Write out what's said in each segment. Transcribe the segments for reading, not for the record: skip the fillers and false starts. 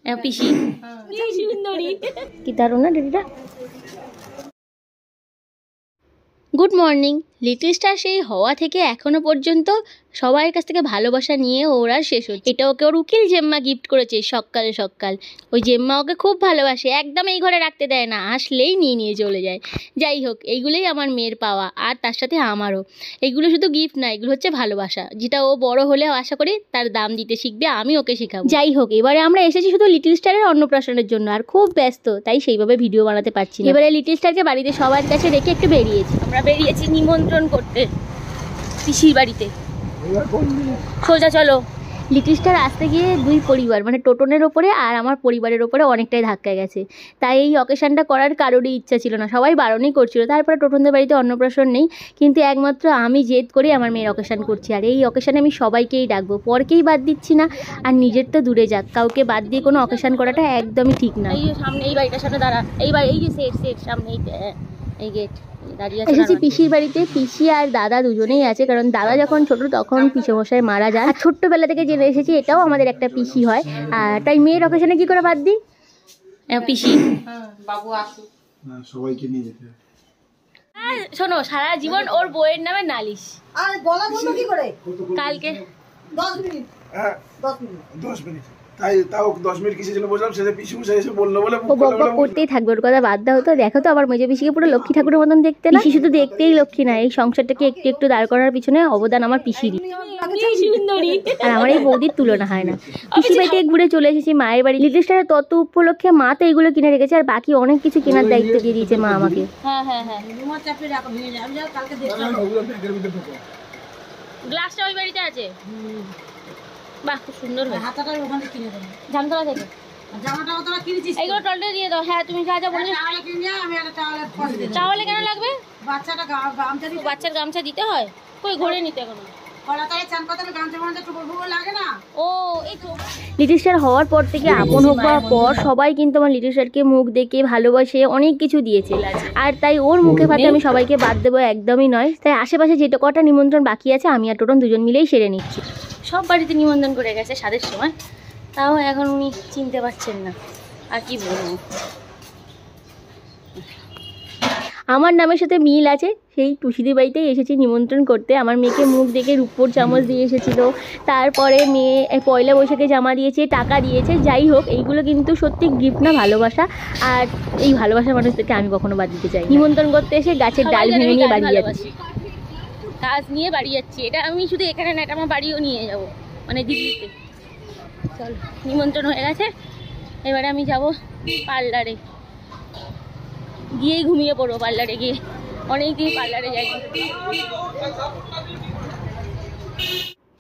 পিসি কি সুন্দরী, কি দারুণ না দিদিটা। Good morning. লিটল স্টার সেই হওয়া থেকে এখনো পর্যন্ত সবার কাছ থেকে ভালোবাসা নিয়ে ওরা শেষ হচ্ছে। এটা ওকে ওর উকিল জেম্মা গিফট করেছে সকাল সকাল। ওই জেম্মা ওকে খুব ভালোবাসে, একদম এই ঘরে রাখতে দেয় না, আসলেই নিয়ে নিয়ে চলে যায়। যাই হোক, এইগুলোই আমার মেয়ের পাওয়া, আর তার সাথে আমারও। এইগুলো শুধু গিফট না, এগুলো হচ্ছে ভালোবাসা, যেটা ও বড় হলে আশা করি তার দাম দিতে শিখবে, আমি ওকে শেখাবো। যাই হোক, এবারে আমরা এসেছি শুধু লিটল স্টারের অন্নপ্রাশনের জন্য, আর খুব ব্যস্ত, তাই সেইভাবে ভিডিও বানাতে পারছি না। এবারে লিটল স্টারকে বাড়িতে সবার কাছে রেখে একটু বেরিয়েছি। আমরা বেরিয়েছি নিমন্ত্রণ করতে পিসির বাড়িতে। সোজা চলো। লিটল স্টার আসতে গিয়ে দুই পরিবার মানে টোটনের ওপরে আর আমার পরিবারের ওপরে অনেকটাই ধাক্কা গেছে। তাই এই অকেশনটা করার কারোরই ইচ্ছা ছিল না, সবাই বারণই করছিল। তারপরে টোটনদের বাড়িতে অন্নপ্রাশন নেই, কিন্তু একমাত্র আমি জেদ করে আমার মেয়ের অকেশন করছি। আর এই অকেশনে আমি সবাইকেই ডাকবো, পরকেই বাদ দিচ্ছি না। আর নিজের তো দূরে যাক, কাউকে বাদ দিয়ে কোনো অকেশন করাটা একদমই ঠিক না। এই সামনে এই বাড়িটার সামনে দাঁড়া, এই যে সেট সামনে এই গেট এসেছি পিসির বাড়িতে। পিসি আর দাদা দুজনেই আছে, কারণ দাদা যখন ছোট তখন পিসেমশাই মারা যায়। আর ছোট্টবেলা থেকে জেনে এসেছি এটাও আমাদের একটা পিসি হয়। আর তাই মেয়ের অকেশনে কি করে বাদ দিই? পিসি বাবু আসুক, সবাইকে নিয়ে যেতে। শোনো, সারা জীবন ওর বউয়ের নামে নালিশ। আর বলা বলবো কি করে? কালকে 10 মিনিট 10 মিনিট তাই তাও 10 মিনিট কিসের জন্য বললাম, সেটা পিসি মশাই এসে বললো বলে ও বকবক করতেই থাকবে, ওর কথা বাদ দাও তো। দেখো তো আমার মেজো পিসিকে পুরো লক্ষ্মী ঠাকুরের মতন দেখতে না? পিসি শুধু দেখতেই লক্ষ্মী না, এই সংসারটাকে একটু একটু দাঁড় করার পিছনে অবদান আমার পিসিরই। আর আমার এই বৌদির তুলনা হয় না। পিসি বাড়িতে ঘুরে চলে এসেছি মায়ের বাড়ি। লিটল স্টারের তত উপলক্ষে মা তো এগুলো কিনে রেখেছে, আর বাকি অনেক কিছু কেনার দায়িত্ব দিয়ে দিয়েছে মা আমাকে। গ্লাসটা ওই বাড়িতে আছে। বাহ, খুব সুন্দর হয়েছে। হাতাটা ওখানে কিনে দেব, জামতলা থেকে। জামাটা ওটা কিনেছিস? এইগুলো টলটা দিয়ে দাও। হ্যাঁ, তুমি যা যা বলেছো। চাওয়ালে কিনে নিয়ে আমি একটা চাওয়ালে পয়সা দিই। চাওয়ালে কেন লাগবে? বাচ্চাটা গামছা দিতে, বাচ্চার গামছা দিতে হয়। কই ঘরে নিতে এখন কলাতায় চান পাতালে গামছা বাঁধতে একটু বলবো লাগে না? ও এই তো লিটল স্টার হওয়ার পর থেকে আপন হওয়ার পর সবাই কিন্তু আমার লিটল স্টারকে মুখ দেখে ভালোবাসে, অনেক কিছু দিয়েছে। আর তাই ওর মুখে ভাতে আমি সবাইকে বাদ দেবো একদমই নয়। তাই আশেপাশে যেটা কটা নিমন্ত্রণ বাকি আছে আমি আর টোটন দুজন মিলেই সেরে নিচ্ছি। সব বাড়িতে নিমন্ত্রণ করে গেছে স্বাদের সময়, তাও এখন উনি চিনতে পারছেন না। আর কি বলবো, আমার নামের সাথে মিল আছে। সেই টুসিদি বাড়িতেই এসেছি নিমন্ত্রণ করতে। আমার মেয়েকে মুখ দেখে রূপোর চামচ দিয়ে এসেছিলো, তারপরে মেয়ে পয়লা বৈশাখে জামা দিয়েছে, টাকা দিয়েছে। যাই হোক, এইগুলো কিন্তু সত্যি গিফট না, ভালোবাসা। আর এই ভালোবাসার মানুষদেরকে আমি কখনো বাদ দিতে চাই। নিমন্ত্রণ করতে এসে গাছের ডাল ভেঙে নিয়ে বাড়ি যাচ্ছি, কাজ নিয়ে বাড়ি যাচ্ছি। এটা আমি শুধু এখানে না, এটা আমার বাড়িও নিয়ে যাব, মানে দিল্লিতে। চল, নিমন্ত্রণ হয়ে গেছে, এবারে আমি যাব পার্লারে, গিয়েই ঘুমিয়ে পড়বো। পার্লারে গিয়ে অনেকদিন পার্লারে যাই।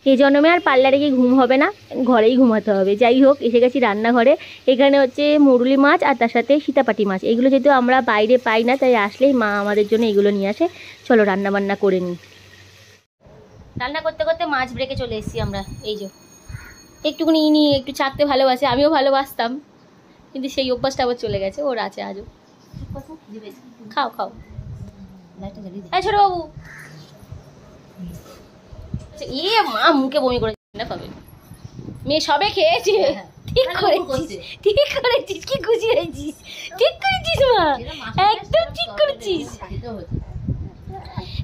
এই জন্মে আর পার্লারে গিয়ে ঘুম হবে না, ঘরেই ঘুমাতে হবে। যাই হোক, এসে গেছি রান্নাঘরে। এখানে হচ্ছে মুরুলি মাছ আর তার সাথে সীতাপাটি মাছ। এগুলো যেহেতু আমরা বাইরে পাই না, তাই আসলেই মা আমাদের জন্য এগুলো নিয়ে আসে। চলো রান্না বান্না করে নিই। রান্না করতে করতে মাছ ব্রেকে চলে এসেছি আমরা। এই যে একটুখানি নিয়ে একটু চাকতে ভালোবাসে, আমিও ভালোবাসতাম, কিন্তু সেই অভ্যাসটা আবার চলে গেছে। ওর আছে আজও। খাও খাও ছোট বাবু। ইয়ে মা মুখে বমি করে না পাবে। মেয়ে সবে খেয়েছে। ঠিক করেছিস, ঠিক করেছিস, কি খুশি হয়েছিস, ঠিক করেছিস মা, একদম ঠিক করেছিস।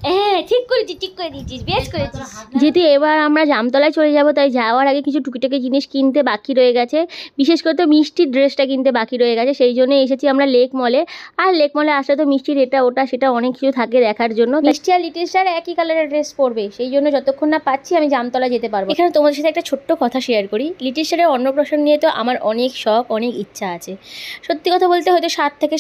হ্যাঁ ঠিক করেছিস, ঠিক করে দিয়েছিস, বেশ করেছিস। যেহেতু এবার আমরা জামতলায় চলে যাব, তাই যাওয়ার আগে কিছু টুকিটাকি জিনিস কিনতে বাকি রয়ে গেছে। বিশেষ করে তো মিষ্টির ড্রেসটা কিনতে বাকি রয়ে গেছে, সেই জন্য এসেছি আমরা লেক মলে। আর লেক মলে আসলে তো মিষ্টির এটা ওটা সেটা অনেক কিছু থাকে দেখার জন্য। মিষ্টি আর লিটল স্টার একই কালারের ড্রেস পরবে, সেই জন্য যতক্ষণ না পাচ্ছি আমি জামতলা যেতে পারবো। এখানে তোমাদের সাথে একটা ছোট্ট কথা শেয়ার করি। লিটল স্টারের অন্নপ্রাশন নিয়ে তো আমার অনেক শখ, অনেক ইচ্ছা আছে। সত্যি কথা বলতে হয়তো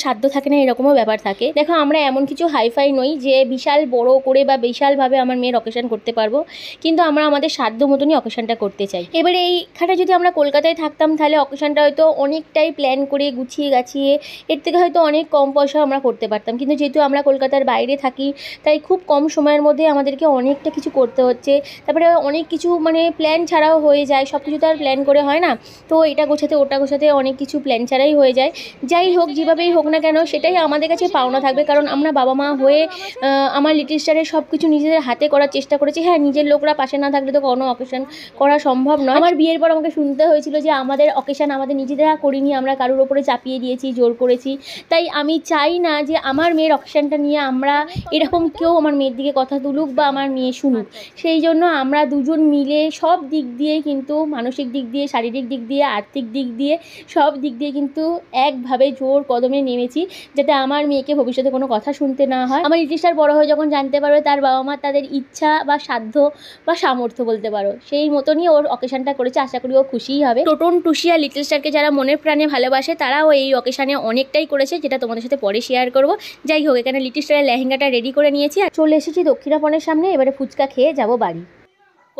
সাধ্য থাকে না, এরকমও ব্যাপার থাকে। দেখো, আমরা এমন কিছু হাইফাই নই যে বিশাল বড় করে বা বিশালভাবে আমার মেয়ের অকেশন করতে পারবো, কিন্তু আমরা আমাদের সাধ্য মতনই অকেশনটা করতে চাই। এবারে এইখানে যদি আমরা কলকাতায় থাকতাম, তাহলে অকেশনটা হয়তো অনেকটাই প্ল্যান করে গুছিয়ে গাছিয়ে এর থেকে হয়তো অনেক কম পয়সা আমরা করতে পারতাম। কিন্তু যেহেতু আমরা কলকাতার বাইরে থাকি, তাই খুব কম সময়ের মধ্যে আমাদেরকে অনেকটা কিছু করতে হচ্ছে। তারপরে অনেক কিছু মানে প্ল্যান ছাড়াও হয়ে যায়, সব কিছু তো আর প্ল্যান করে হয় না। তো এটা গোছাতে ওটা গোছাতে অনেক কিছু প্ল্যান ছাড়াই হয়ে যায়। যাই হোক, যেভাবেই হোক না কেন, সেটাই আমাদের কাছে পাওনা থাকবে, কারণ আমরা বাবা মা হয়ে আমার লিটল স্টারের সব কিছু নিজেদের হাতে করার চেষ্টা করেছি। হ্যাঁ, নিজের লোকরা পাশে না থাকলে তো কোনো অকেশন করা সম্ভব নয়। আমার বিয়ের পর আমাকে শুনতে হয়েছিল যে আমাদের অকেশন আমাদের নিজেরা করিনি, আমরা কারোর ওপরে চাপিয়ে দিয়েছি, জোর করেছি। তাই আমি চাই না যে আমার মেয়ের অকেশনটা নিয়ে আমরা এরকম কেউ আমার মেয়ের দিকে কথা তুলুক বা আমার মেয়ে শুনুক। সেই জন্য আমরা দুজন মিলে সব দিক দিয়ে, কিন্তু মানসিক দিক দিয়ে, শারীরিক দিক দিয়ে, আর্থিক দিক দিয়ে, সব দিক দিয়ে কিন্তু একভাবে জোর কদমে নেমেছি, যাতে আমার মেয়েকে ভবিষ্যতে কোনো কথা শুনতে না হয়। আমার লিটল স্টার বড় হয়ে যখন জানতে পারবে তার বাবা মা তাদের ইচ্ছা বা সাধ্য বা সামর্থ্য বলতে পারো, সেই মতনই ওর অকেশনটা করেছে। আশা করি ও খুশিই হবে। টোটন, টুসি আর লিটল স্টারকে যারা মনের প্রাণে ভালোবাসে তারাও এই অকেশনে অনেকটাই করেছে, যেটা তোমাদের সাথে পরে শেয়ার করব। যাই হোক, এখানে লিটল স্টারের লেহেঙ্গাটা রেডি করে নিয়েছি আর চলে এসেছি দক্ষিণাপনের সামনে। এবারে ফুচকা খেয়ে যাব বাড়ি।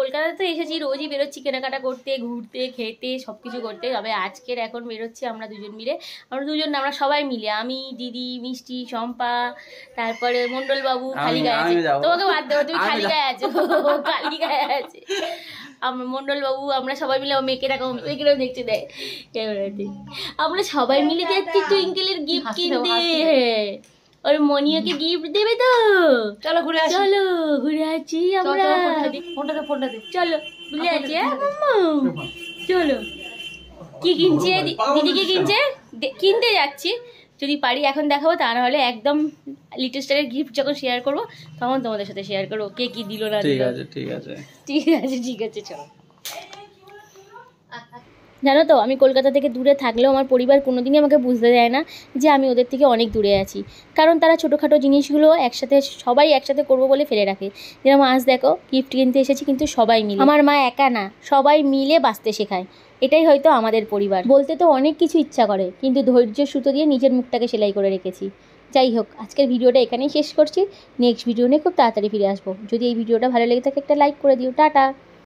কলকাতাতে তো এসেছি, রোজই বেরোচ্ছি কেনাকাটা করতে, ঘুরতে, খেতে, সব কিছু করতে। তবে আজকের এখন বেরোচ্ছি আমরা দুজন মিলে। আমরা সবাই মিলে, আমি, দিদি, মিষ্টি, শম্পা, তারপরে মণ্ডলবাবু। খালি গায়ে আছে, তোমাকে বাদ দেবো, তুমি খালি গায়ে আছো, খালি গায়ে আছে। আমরা মণ্ডলবাবু, আমরা সবাই মিলে, মেয়েকে রাখো, মেয়েকেও দেখতে দেয় ক্যামেরাতে। আমরা সবাই মিলে যাচ্ছি টুইঙ্কেলের গিফট কিনতে। ওর মনিয়াকে গিফট দেবে তো। চলো ঘুরে আসি, চলো ঘুরে আসি আমরা। ফোনটা দে, চলো ঘুরে আসি। চলো। কি কিনছে দিদি? কি কিনছে? কিনতে যাচ্ছি, যদি পারি এখন দেখাবো, তা না হলে একদম লিটল স্টারের গিফট যখন শেয়ার করবো তখন তোমাদের সাথে শেয়ার করবো কে কি দিল না দিল। ঠিক আছে চলো। জানো তো, আমি কলকাতা থেকে দূরে থাকলেও আমার পরিবার কোনোদিনই আমাকে বুঝতে দেয় না যে আমি ওদের থেকে অনেক দূরে আছি। কারণ তারা ছোটোখাটো জিনিসগুলো সবাই একসাথে করবো বলে ফেলে রাখে। যেরকম আজ দেখো, গিফট কিনতে এসেছি কিন্তু সবাই মিলে। আমার মা একা না, সবাই মিলে বাঁচতে শেখায়। এটাই হয়তো আমাদের পরিবার। বলতে তো অনেক কিছু ইচ্ছা করে, কিন্তু ধৈর্যের সুতো দিয়ে নিজের মুখটাকে সেলাই করে রেখেছি। যাই হোক, আজকের ভিডিওটা এখানেই শেষ করছি। নেক্সট ভিডিও নিয়ে খুব তাড়াতাড়ি ফিরে আসবো। যদি এই ভিডিওটা ভালো লেগে থাকে একটা লাইক করে দিও। টাটা।